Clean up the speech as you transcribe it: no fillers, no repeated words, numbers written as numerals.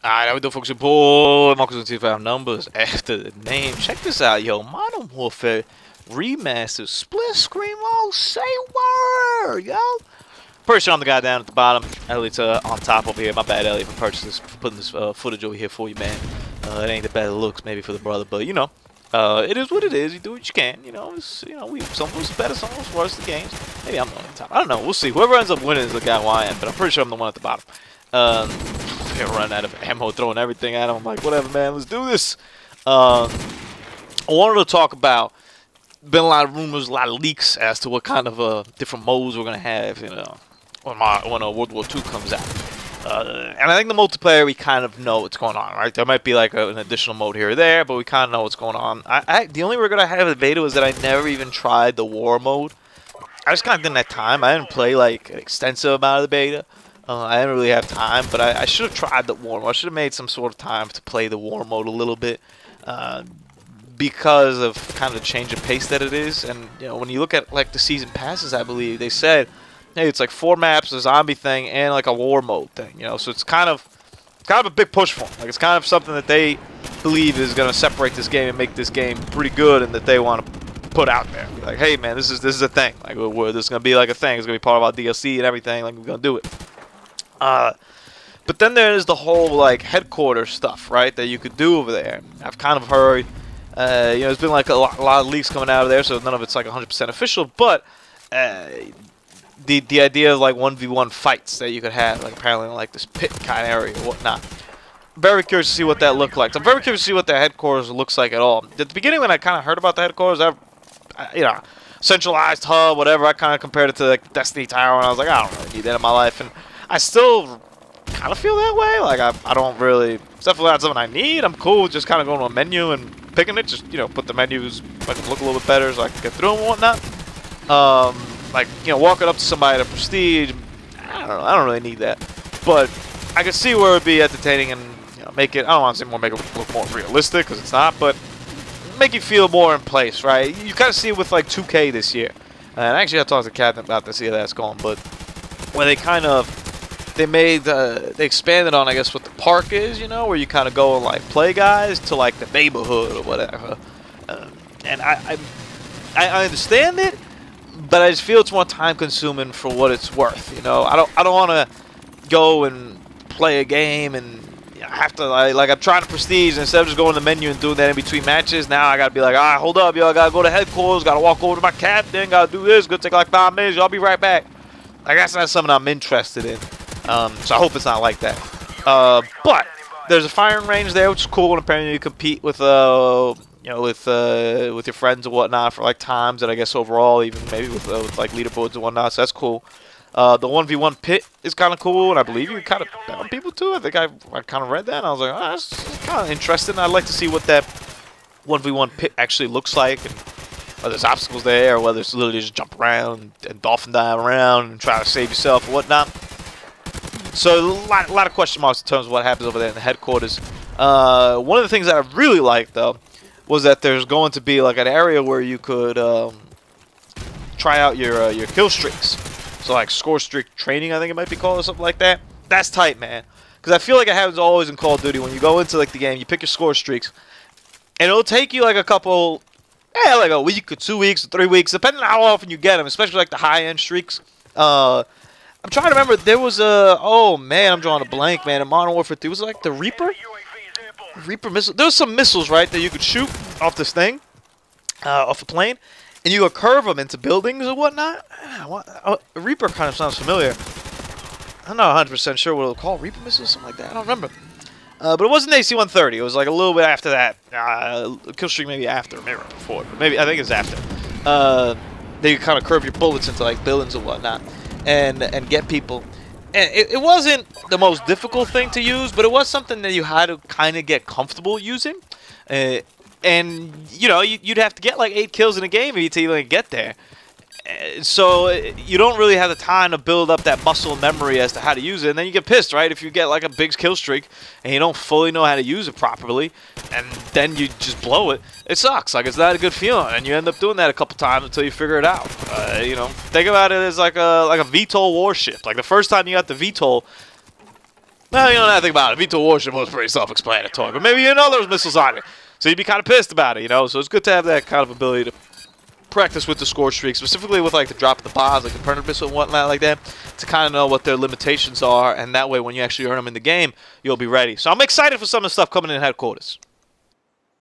Alright, how we do, folks? Your boy Marcus with 25 numbers after the name. Check this out, yo. Modern Warfare Remastered split screen mode. Say word, yo. Pretty sure I'm the guy down at the bottom. Elliot's on top over here. My bad, Elliot, for putting this footage over here for you, man. It ain't the bad it looks, maybe, for the brother, but you know, it is what it is. You do what you can. You know, some of us better, some of us worse. The games. Maybe I'm the one at the top. I don't know. We'll see. Whoever ends up winning is the guy who I am, but I'm pretty sure I'm the one at the bottom. Run out of ammo, throwing everything at him. I'm like, whatever, man, let's do this. I wanted to talk about, been a lot of rumors, a lot of leaks as to what kind of different modes we're gonna have, you know, when World War II comes out. And I think the multiplayer, we kind of know what's going on, right? There might be like an additional mode here or there, but we kind of know what's going on. The only regret I had with the beta was that I never even tried the war mode. I just kind of didn't have time. I didn't play like an extensive amount of the beta. I didn't really have time, but I should have tried the war mode. I should have made some sort of time to play the war mode a little bit because of kind of the change of pace that it is. And you know, when you look at like the season passes, I believe they said, hey, it's like 4 maps, a zombie thing, and like a war mode thing. You know, so it's kind of a big push for them. Like it's kind of something that they believe is going to separate this game and make this game pretty good, and that they want to put out there. Like, hey, man, this is a thing. Like, this is going to be like a thing. It's going to be part of our DLC and everything. Like, we're going to do it. But then there's the whole like headquarters stuff, right, that you could do over there. I've kind of heard, you know, there's been like a lot of leaks coming out of there, so none of it's like 100% official. But the idea of like 1v1 fights that you could have, like apparently in, like this pit kind of area or whatnot. Very curious to see what that looked like. I'm very curious to see what the headquarters looks like at all. At the beginning, when I kind of heard about the headquarters, you know, centralized hub, whatever, I kind of compared it to like Destiny Tower, and I was like, I don't really need that in my life. And I still kind of feel that way. Like I don't really, it's definitely not something I need. I'm cool with just kind of going to a menu and picking it. Just, you know, put the menus make them look a little bit better so I can get through them and whatnot. Like, you know, walking up to somebody at Prestige, I don't know. I don't really need that. But I can see where it would be entertaining and, you know, make it, I don't want to say make it look more realistic because it's not, but make you feel more in place, right? You kind of see it with like 2K this year. And actually I talked to Captain about this, see how that's going, but where they kind of, they expanded on, I guess, what the park is, you know, where you kind of go and like play guys to like the neighborhood or whatever. And I understand it, but I just feel it's more time consuming for what it's worth. You know, I don't want to go and play a game and I have to like I'm trying to prestige, and instead of just going to the menu and doing that in between matches, now I gotta be like, all right, hold up, yo, I gotta go to headquarters, gotta walk over to my captain, gotta do this, gonna take like 5 minutes, I'll be right back. Like that's not something I'm interested in. So I hope it's not like that. But there's a firing range there, which is cool, and apparently you compete with, you know, with your friends and whatnot for like times, and I guess overall even maybe with like leaderboards and whatnot. So that's cool. The 1v1 pit is kind of cool, and I believe you kind of bet on people too. I think I kind of read that, and I was like, oh, that's kind of interesting. I'd like to see what that 1v1 pit actually looks like, and whether there's obstacles there, or whether it's literally just jump around and dolphin dive around and try to save yourself or whatnot. So a lot of question marks in terms of what happens over there in the headquarters. One of the things that I really liked, though, was that there's going to be like an area where you could try out your kill streaks. So like score streak training, I think it might be called, or something like that. That's tight, man. Because I feel like it happens always in Call of Duty. When you go into like the game, you pick your score streaks, and it'll take you like a couple, like a week or 2 weeks or 3 weeks, depending on how often you get them, especially like the high-end streaks. I'm trying to remember, there was a, oh man, I'm drawing a blank, man, in Modern Warfare 3, was it like the Reaper? Reaper missile, there was some missiles, right, that you could shoot off this thing, off a plane, and you could curve them into buildings or whatnot. Reaper kind of sounds familiar. I'm not 100% sure what it'll call, Reaper missiles, something like that, I don't remember. But it wasn't AC-130, it was like a little bit after that, kill streak maybe after, maybe right before, but maybe, I think it's after. They kind of curve your bullets into like buildings and whatnot. And get people. And it wasn't the most difficult thing to use, but it was something that you had to kind of get comfortable using. And, you know, you'd have to get like 8 kills in a game until you get there. So you don't really have the time to build up that muscle memory as to how to use it. And then you get pissed, right? If you get like a big kill streak and you don't fully know how to use it properly, and then you just blow it, it sucks. Like, it's not a good feeling. And you end up doing that a couple times until you figure it out. You know, think about it as like a VTOL warship. Like the first time you got the VTOL, Well, you know nothing about it. V2 Warship was pretty self-explanatory, but maybe you know there was missiles on it, so you'd be kind of pissed about it, you know. So it's good to have that kind of ability to practice with the score streak, specifically with like the drop of the bombs, like the permanent missile and whatnot like that, to kind of know what their limitations are, and that way when you actually earn them in the game, you'll be ready. So I'm excited for some of the stuff coming in headquarters.